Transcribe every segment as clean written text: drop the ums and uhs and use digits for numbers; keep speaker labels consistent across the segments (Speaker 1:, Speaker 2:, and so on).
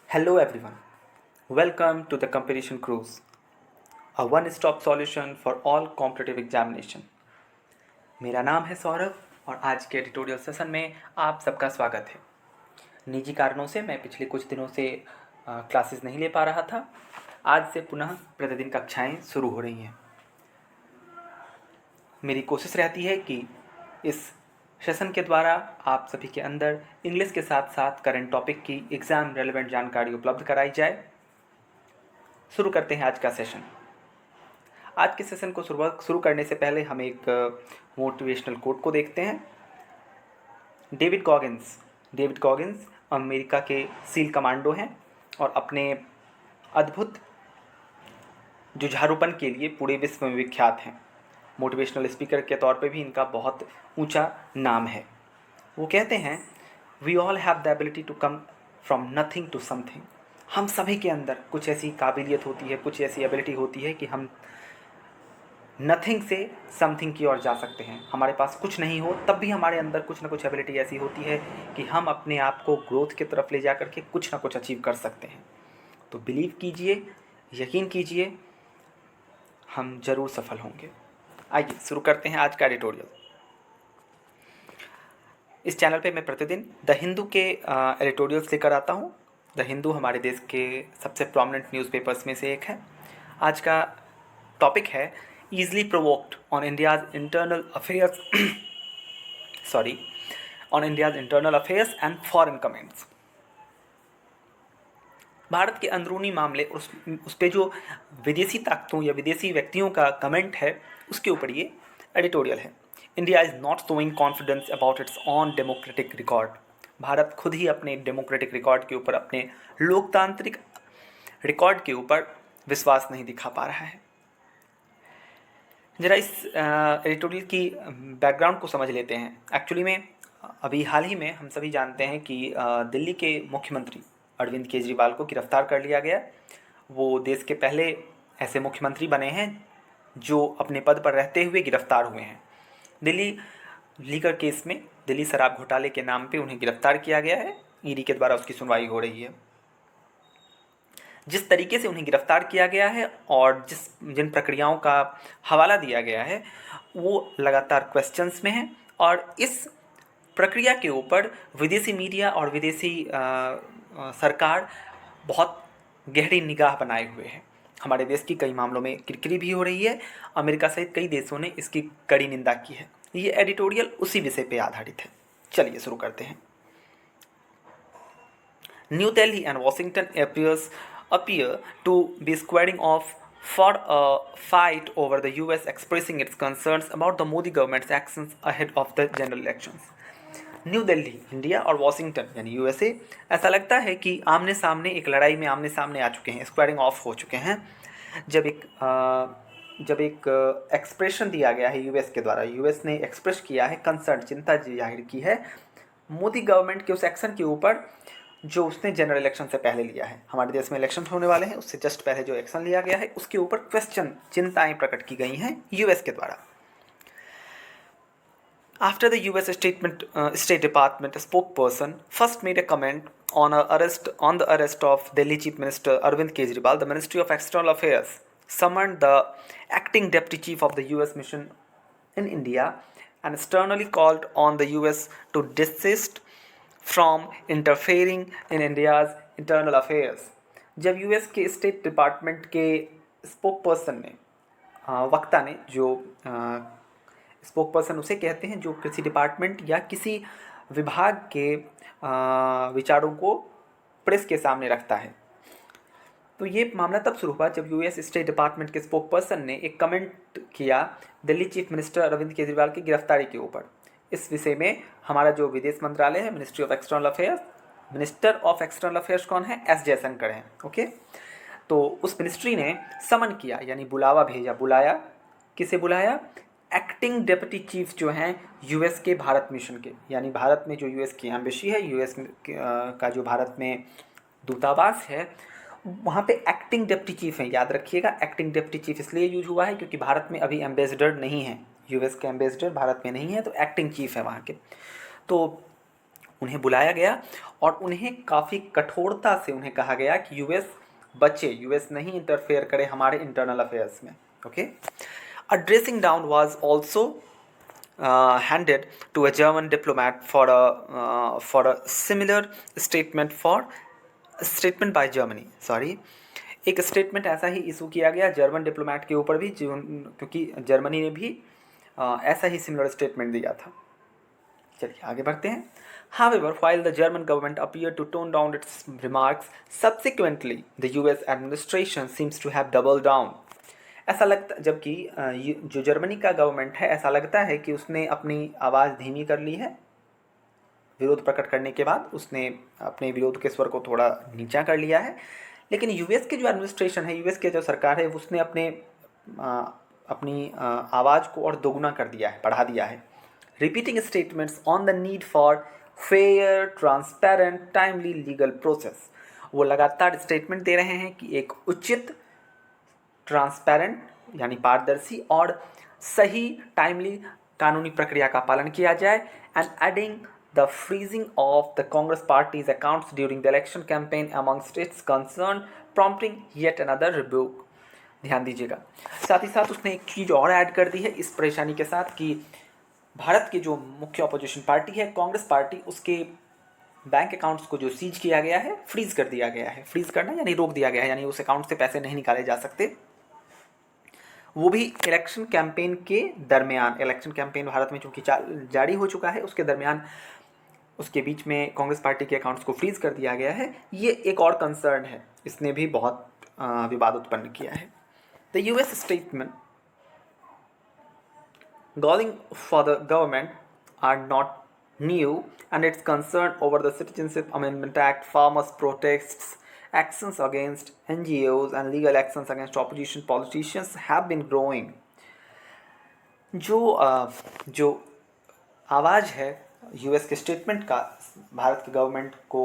Speaker 1: Hello everyone. Welcome to the Competition Cruise, a one-stop solution for all competitive examination. मेरा नाम है सौरभ और आज के एडिटोरियल सेशन में आप सबका स्वागत है। निजी कारणों से मैं पिछले कुछ दिनों से क्लासेस नहीं ले पा रहा था। आज से पुनः प्रतिदिन कक्षाएं शुरू हो रही हैं। मेरी कोशिश रहती है कि इस सेशन के द्वारा आप सभी के अंदर इंग्लिश के साथ साथ करंट टॉपिक की एग्ज़ाम रेलेवेंट जानकारी उपलब्ध कराई जाए। शुरू करते हैं आज का सेशन। आज के सेशन को शुरू करने से पहले हम एक मोटिवेशनल कोट को देखते हैं। डेविड गॉगिन्स अमेरिका के सील कमांडो हैं और अपने अद्भुत जुझारूपन के लिए पूरे विश्व में विख्यात हैं। मोटिवेशनल स्पीकर के तौर पे भी इनका बहुत ऊंचा नाम है। वो कहते हैं, we all have the ability to come from nothing to something. हम सभी के अंदर कुछ ऐसी काबिलियत होती है, कुछ ऐसी एबिलिटी होती है कि हम नथिंग से समथिंग की ओर जा सकते हैं। हमारे पास कुछ नहीं हो तब भी हमारे अंदर कुछ ना कुछ एबिलिटी ऐसी होती है कि हम अपने आप को ग्रोथ की तरफ ले जा करके कुछ ना कुछ अचीव कर सकते हैं। तो बिलीव कीजिए, यकीन कीजिए, हम ज़रूर सफल होंगे। आइए शुरू करते हैं आज का एडिटोरियल। इस चैनल पे मैं प्रतिदिन द हिंदू के एडिटोरियल्स लेकर आता हूँ। द हिंदू हमारे देश के सबसे प्रोमिनेंट न्यूज़पेपर्स में से एक है। आज का टॉपिक है easily provoked on India's internal affairs and foreign comments. Bharat के अंदरूनी मामले उस पर जो विदेशी ताकतों या विदेशी व्यक्तियों का कमेंट है, उसके ऊपर ये एडिटोरियल है। India is not showing confidence about it's on democratic record. Bharat खुद ही अपने डेमोक्रेटिक रिकॉर्ड के ऊपर, अपने लोकतांत्रिक रिकॉर्ड के ऊपर विश्वास नहीं दिखा पा रहा है। ज़रा इस एडिटोरियल की बैकग्राउंड को समझ लेते हैं। एक्चुअली में अभी हाल ही में हम सभी जानते हैं कि दिल्ली के मुख्यमंत्री अरविंद केजरीवाल को गिरफ्तार कर लिया गया। वो देश के पहले ऐसे मुख्यमंत्री बने हैं जो अपने पद पर रहते हुए गिरफ्तार हुए हैं। दिल्ली लीकर केस में, दिल्ली शराब घोटाले के नाम पे उन्हें गिरफ्तार किया गया है। ईडी के द्वारा उसकी सुनवाई हो रही है। जिस तरीके से उन्हें गिरफ्तार किया गया है और जिन प्रक्रियाओं का हवाला दिया गया है, वो लगातार क्वेश्चंस में है और इस प्रक्रिया के ऊपर विदेशी मीडिया और विदेशी सरकार बहुत गहरी निगाह बनाए हुए है। हमारे देश की कई मामलों में किरकिरी भी हो रही है। अमेरिका सहित कई देशों ने इसकी कड़ी निंदा की है। ये एडिटोरियल उसी विषय पे आधारित है। चलिए शुरू करते हैं। New Delhi and Washington appear to be squaring off for a fight over the US expressing its concerns about the Modi government's actions ahead of the general elections. New Delhi, India और वॉशिंगटन यानी यूएसए, ऐसा लगता है कि आमने सामने एक लड़ाई में आमने सामने आ चुके हैं, स्क्वायरिंग ऑफ हो चुके हैं। जब एक एक्सप्रेशन दिया गया है यूएस के द्वारा, यूएस ने एक्सप्रेस किया है कंसर्न, चिंता जाहिर की है मोदी गवर्नमेंट के उस एक्शन के ऊपर जो उसने जनरल इलेक्शन से पहले लिया है। हमारे देश में इलेक्शन होने वाले हैं, उससे जस्ट पहले जो एक्शन लिया गया है उसके ऊपर क्वेश्चन, चिंताएं प्रकट की गई हैं यूएस के द्वारा। After the US State Department spokesperson first made a comment on the arrest of Delhi Chief Minister Arvind Kejriwal, the Ministry of External Affairs summoned the acting Deputy Chief of the US mission in India and sternly called on the US to desist from interfering in India's internal affairs. जब US के state department के spokesperson ने, वक्ता ने, जो spokesperson उसे कहते हैं जो किसी डिपार्टमेंट या किसी विभाग के विचारों को प्रेस के सामने रखता है, तो ये मामला तब शुरू हुआ जब यूएस स्टेट डिपार्टमेंट के स्पोकपर्सन ने एक कमेंट किया दिल्ली चीफ मिनिस्टर अरविंद केजरीवाल की गिरफ्तारी के ऊपर। इस विषय में हमारा जो विदेश मंत्रालय है, मिनिस्टर ऑफ एक्सटर्नल अफेयर्स कौन है? एस जयशंकर हैं। ओके, तो उस मिनिस्ट्री ने समन किया यानी बुलावा भेजा। बुलाया, किसे बुलाया? एक्टिंग डेप्यूटी चीफ जो हैं यूएस के भारत मिशन के, यानी भारत में जो यूएस की एम्बेसी है, यूएस का जो भारत में दूतावास है, वहाँ पे एक्टिंग डेप्यूटी चीफ हैं। याद रखिएगा, एक्टिंग डेप्यूटी चीफ इसलिए यूज हुआ है क्योंकि भारत में अभी एम्बेसडर नहीं है, यूएस के एम्बेसडर भारत में नहीं है, तो एक्टिंग चीफ है वहाँ के। तो उन्हें बुलाया गया और उन्हें काफ़ी कठोरता से उन्हें कहा गया कि यूएस बचे, यूएस नहीं इंटरफेयर करे हमारे इंटरनल अफेयर्स में. Okay. A dressing down was also handed to a German diplomat for a similar statement by Germany. Sorry, एक स्टेटमेंट ऐसा ही इशू किया गया जर्मन डिप्लोमेट के ऊपर भी, क्योंकि जर्मनी ने भी ऐसा ही सिमिलर स्टेटमेंट दिया था. चलिए आगे बढ़ते हैं. However, while the German government appeared to tone down its remarks, subsequently the US administration seems to have doubled down. ऐसा लगता, जबकि जो जर्मनी का गवर्नमेंट है, ऐसा लगता है कि उसने अपनी आवाज़ धीमी कर ली है. विरोध प्रकट करने के बाद उसने अपने विरोध के स्वर को थोड़ा नीचा कर लिया है. लेकिन यूएस की जो एडमिनिस्ट्रेशन है, यूएस की जो सरकार है, उसने अपनी आवाज़ को और दोगुना कर दिया है, बढ़ा दिया है. Repeating statements on the need for fair, transparent, timely legal process. वो लगातार स्टेटमेंट दे रहे हैं कि एक उचित, ट्रांसपेरेंट यानी पारदर्शी और सही, टाइमली कानूनी प्रक्रिया का पालन किया जाए. And adding the freezing of the Congress parties accounts during the election campaign among states concern prompting yet another rebuke. ध्यान दीजिएगा, साथ ही साथ उसने एक चीज़ और ऐड कर दी है इस परेशानी के साथ कि भारत की जो मुख्य अपोजिशन पार्टी है कांग्रेस पार्टी, उसके बैंक अकाउंट्स को जो सीज किया गया है, फ्रीज कर दिया गया है. फ्रीज करना यानी रोक दिया गया है, यानी उस अकाउंट से पैसे नहीं निकाले जा सकते, वो भी इलेक्शन कैंपेन के दरमियान. इलेक्शन कैंपेन भारत में चूँकि जारी हो चुका है, उसके दरमियान उसके बीच में कांग्रेस पार्टी के अकाउंट्स को फ्रीज कर दिया गया है. ये एक और कंसर्न है, इसने भी बहुत विवाद उत्पन्न किया है. The US statement calling for the government are not new, and its concern over the Citizenship Amendment Act, farmers' protests, actions against NGOs, and legal actions against opposition politicians have been growing. जो आवाज़ है US के statement का भारत के government को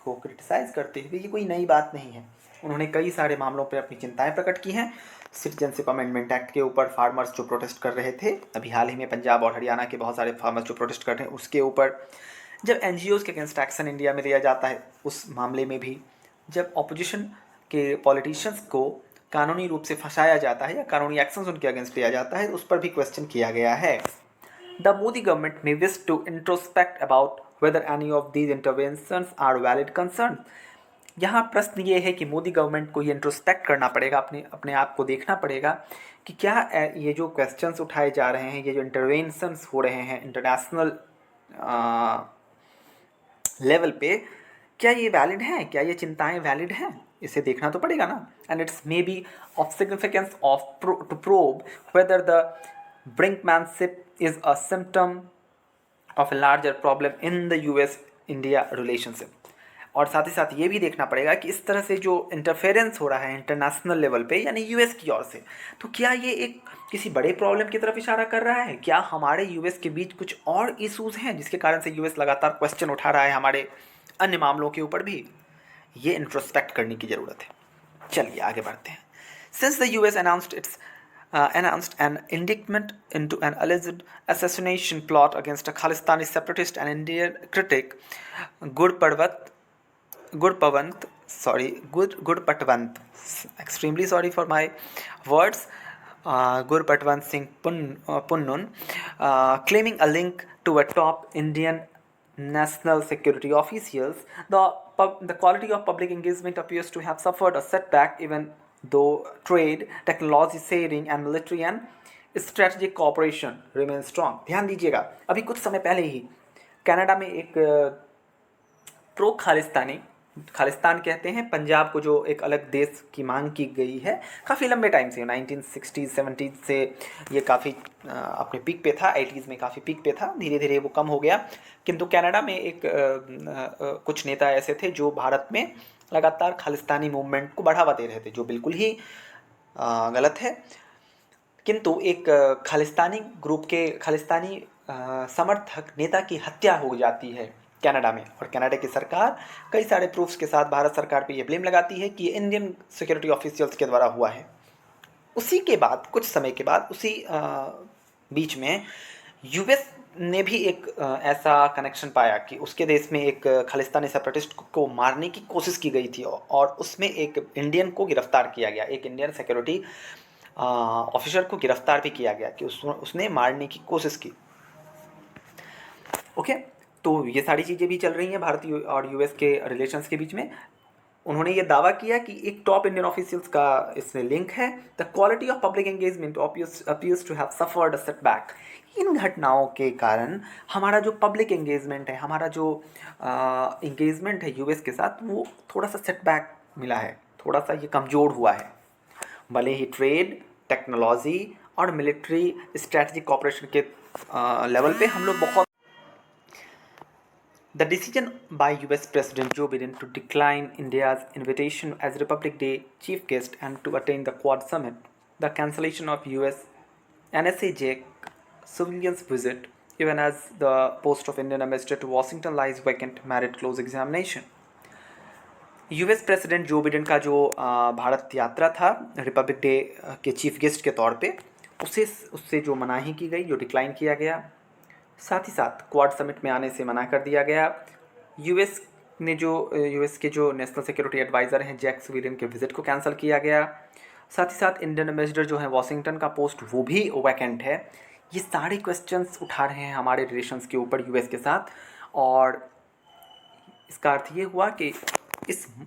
Speaker 1: criticise करते हुए, ये कोई नई बात नहीं है. उन्होंने कई सारे मामलों पर अपनी चिंताएं प्रकट की हैं. सिटीजनशिप अमेंडमेंट एक्ट के ऊपर फार्मर्स जो प्रोटेस्ट कर रहे थे, अभी हाल ही में पंजाब और हरियाणा के बहुत सारे फार्मर्स जो प्रोटेस्ट कर रहे हैं, उसके ऊपर जब एनजीओज़ के अगेंस्ट एक्शन इंडिया में लिया जाता है, उस मामले में भी जब ऑपोजिशन के पॉलिटिशियंस को कानूनी रूप से फंसाया जाता है या कानूनी एक्शंस उनके अगेंस्ट लिया जाता है, उस पर भी क्वेश्चन किया गया है. The Modi government may wish to introspect about whether any of these interventions are valid concern. यहाँ प्रश्न ये है कि मोदी गवर्नमेंट को ये इंट्रोस्पेक्ट करना पड़ेगा, अपने आप को देखना पड़ेगा कि क्या ये जो क्वेश्चंस उठाए जा रहे हैं, ये जो इंटरवेंशंस हो रहे हैं इंटरनेशनल लेवल पे, क्या ये वैलिड हैं, क्या ये चिंताएं वैलिड हैं, इसे देखना तो पड़ेगा ना. And it's may be of significance of to probe whether the brinkmanship is a symptom of a larger problem in the US India relationship. और साथ ही साथ ये भी देखना पड़ेगा कि इस तरह से जो इंटरफेरेंस हो रहा है इंटरनेशनल लेवल पे यानी यूएस की ओर से, तो क्या ये एक किसी बड़े प्रॉब्लम की तरफ इशारा कर रहा है? क्या हमारे यूएस के बीच कुछ और इशूज़ हैं जिसके कारण से यूएस लगातार क्वेश्चन उठा रहा है हमारे अन्य मामलों के ऊपर भी? ये इंट्रोस्पेक्ट करने की ज़रूरत है. चलिए आगे बढ़ते हैं. Since the US announced an indictment into an alleged assassination plot against a Khalistani separatist and Indian critic, Gurpatwant, extremely sorry for my words, Gurpatwant Singh Punnun, claiming a link to a top Indian national security officials, the quality of public engagement appears to have suffered a setback, even though trade, technology sharing and military and strategic cooperation remain strong. ध्यान दीजिएगा, अभी कुछ समय पहले ही Canada में एक pro Khalistan कहते हैं पंजाब को, जो एक अलग देश की मांग की गई है काफ़ी लंबे टाइम से, 1960s 70s से ये काफ़ी अपने पीक पे था, 80s में काफ़ी पीक पे था, धीरे धीरे वो कम हो गया. किंतु कनाडा में एक कुछ नेता ऐसे थे जो भारत में लगातार खालिस्तानी मूवमेंट को बढ़ावा दे रहे थे, जो बिल्कुल ही गलत है. किंतु एक खालिस्तानी ग्रुप के खालिस्तानी समर्थक नेता की हत्या हो जाती है कनाडा में, और कनाडा की सरकार कई सारे प्रूफ्स के साथ भारत सरकार पे ये ब्लेम लगाती है कि ये इंडियन सिक्योरिटी ऑफिशियल्स के द्वारा हुआ है. उसी के बाद कुछ समय के बाद उसी बीच में यूएस ने भी एक ऐसा कनेक्शन पाया कि उसके देश में एक खालिस्तानी सेपरेटिस्ट को मारने की कोशिश की गई थी और उसमें एक इंडियन को गिरफ्तार किया गया, एक इंडियन सिक्योरिटी ऑफिसर को गिरफ्तार भी किया गया कि उसने मारने की कोशिश की। ओके, तो ये सारी चीज़ें भी चल रही हैं भारत और यूएस के रिलेशंस के बीच में। उन्होंने ये दावा किया कि एक टॉप इंडियन ऑफिशियल्स का इसमें लिंक है। The quality of public engagement appears to have suffered a setback. इन घटनाओं के कारण हमारा जो पब्लिक एंगेजमेंट है, हमारा जो एंगेजमेंट है यूएस के साथ, वो थोड़ा सा सेटबैक मिला है, थोड़ा सा ये कमज़ोर हुआ है। भले ही ट्रेड, टेक्नोलॉजी और मिलिट्री स्ट्रैटेजिक कॉपरेशन के लेवल पे हम लोग बहुत। The decision by US President Joe Biden to decline India's invitation as Republic Day chief guest and to attend the Quad Summit, the cancellation of US NSA Jake Sullivan's visit, even as the post of Indian ambassador to Washington lies vacant, merit close examination. US president Joe Biden का जो भारत यात्रा था Republic day के chief guest के तौर पे, उससे जो मनाही की गई, जो डिक्लाइन किया गया, साथ ही साथ क्वाड समिट में आने से मना कर दिया गया। यूएस के जो नेशनल सिक्योरिटी एडवाइज़र हैं जैक सुलिवन के विज़िट को कैंसिल किया गया। साथ ही साथ इंडियन एम्बेसडर जो है वॉशिंगटन का पोस्ट वो भी वैकेंट है। ये सारे क्वेश्चंस उठा रहे हैं हमारे रिलेशंस के ऊपर यूएस के साथ, और इसका अर्थ ये हुआ कि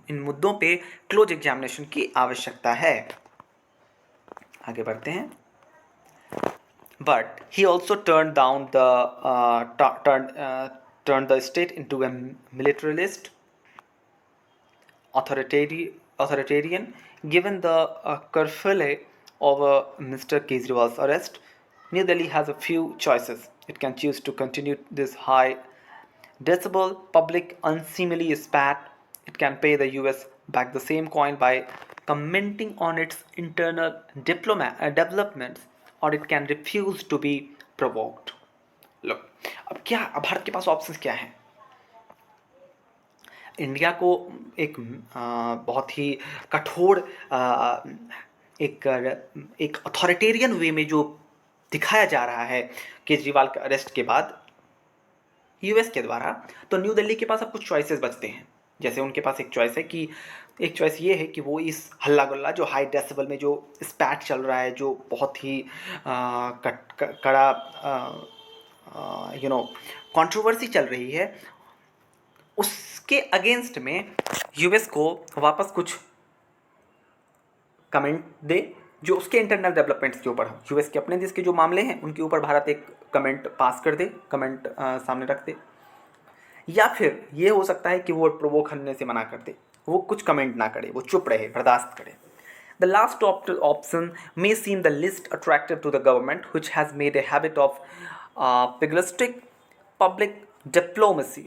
Speaker 1: इन मुद्दों पे क्लोज एग्जामिनेशन की आवश्यकता है। आगे बढ़ते हैं। But he also turned the state into a militarist, authoritarian. Given the kerfuffle over Mr. Kejriwal's arrest, New Delhi has a few choices. It can choose to continue this high decibel public unseemly spat. It can pay the US back the same coin by commenting on its internal developments, और it can refuse to be provoked. लो, अब भारत के पास options क्या हैं? India को एक बहुत ही कठोर एक अथॉरिटेरियन वे में जो दिखाया जा रहा है केजरीवाल के अरेस्ट के बाद यूएस के द्वारा, तो न्यू दिल्ली के पास अब कुछ चॉइसेस बचते हैं। जैसे उनके पास एक चॉइस ये है कि वो इस हल्ला गुल्ला जो हाई डेसिबल में जो स्पैट चल रहा है, जो बहुत ही कड़ा कंट्रोवर्सी चल रही है, उसके अगेंस्ट में यूएस को वापस कुछ कमेंट दे जो उसके इंटरनल डेवलपमेंट्स के ऊपर हो। यूएस के अपने देश के जो मामले हैं उनके ऊपर भारत एक कमेंट पास कर दे, कमेंट सामने रख दे, या फिर ये हो सकता है कि वो प्रोवोक करने से मना कर दे, वो कुछ कमेंट ना करे, वो चुप रहे, बर्दाश्त करे। The last option may seem the least attractive to the government, which has made a habit of pugilistic public diplomacy,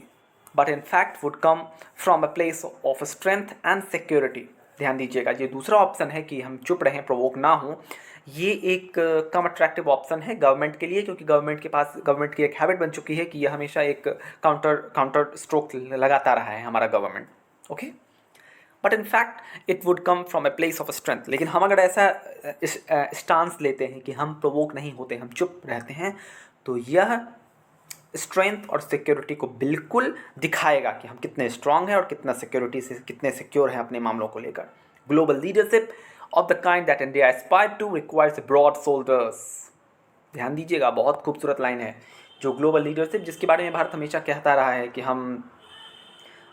Speaker 1: but in fact would come from a place of strength and security. ध्यान दीजिएगा, ये दूसरा option है कि हम चुप रहें, provoke ना हो, ये एक कम अट्रैक्टिव ऑप्शन है गवर्नमेंट के लिए, क्योंकि गवर्नमेंट की एक हैबिट बन चुकी है कि ये हमेशा एक काउंटर स्ट्रोक लगाता रहा है हमारा government. Okay, but in fact it would come from a place of strength. लेकिन हम अगर ऐसा स्टांस लेते हैं कि हम प्रोवोक नहीं होते, हम चुप रहते हैं, तो यह स्ट्रेंथ और सिक्योरिटी को बिल्कुल दिखाएगा कि हम कितने स्ट्रांग हैं और कितने सिक्योर हैं अपने मामलों को लेकर। Global leadership of the kind that India aspire to requires broad shoulders. ध्यान दीजिएगा, बहुत खूबसूरत लाइन है। जो ग्लोबल लीडरशिप जिसके बारे में भारत हमेशा कहता रहा है कि हम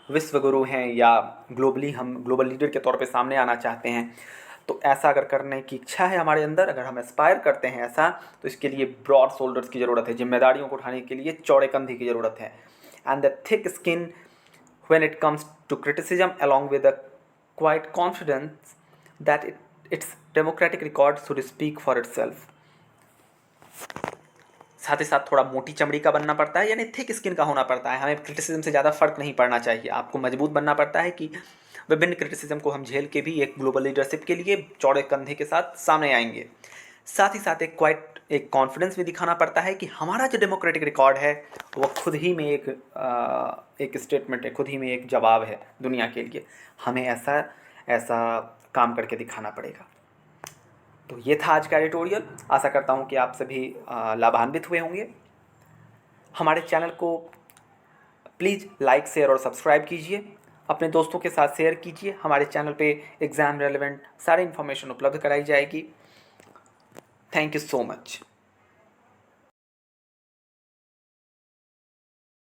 Speaker 1: विश्व गुरु हैं या ग्लोबली हम ग्लोबल लीडर के तौर पे सामने आना चाहते हैं, तो ऐसा अगर करने की इच्छा है हमारे अंदर, अगर हम एस्पायर करते हैं ऐसा, तो इसके लिए ब्रॉड शोल्डर्स की ज़रूरत है, जिम्मेदारियों को उठाने के लिए चौड़े कंधे की ज़रूरत है। And the thick skin when it comes to criticism along with the quiet confidence that its democratic record should speak for itself. साथ ही साथ थोड़ा मोटी चमड़ी का बनना पड़ता है, यानी थिक स्किन का होना पड़ता है। हमें क्रिटिसिज्म से ज़्यादा फर्क नहीं पड़ना चाहिए। आपको मजबूत बनना पड़ता है कि विभिन्न क्रिटिसिज्म को हम झेल के भी एक ग्लोबल लीडरशिप के लिए चौड़े कंधे के साथ सामने आएंगे। साथ ही साथ एक कॉन्फिडेंस भी दिखाना पड़ता है कि हमारा जो डेमोक्रेटिक रिकॉर्ड है वो खुद ही में एक स्टेटमेंट है, खुद ही में एक जवाब है दुनिया के लिए। हमें ऐसा काम करके दिखाना पड़ेगा। तो ये था आज का एडिटोरियल। आशा करता हूँ कि आप सभी लाभान्वित हुए होंगे। हमारे चैनल को प्लीज़ लाइक, शेयर और सब्सक्राइब कीजिए, अपने दोस्तों के साथ शेयर कीजिए। हमारे चैनल पे एग्ज़ाम रेलेवेंट सारी इन्फॉर्मेशन उपलब्ध कराई जाएगी। Thank you so much.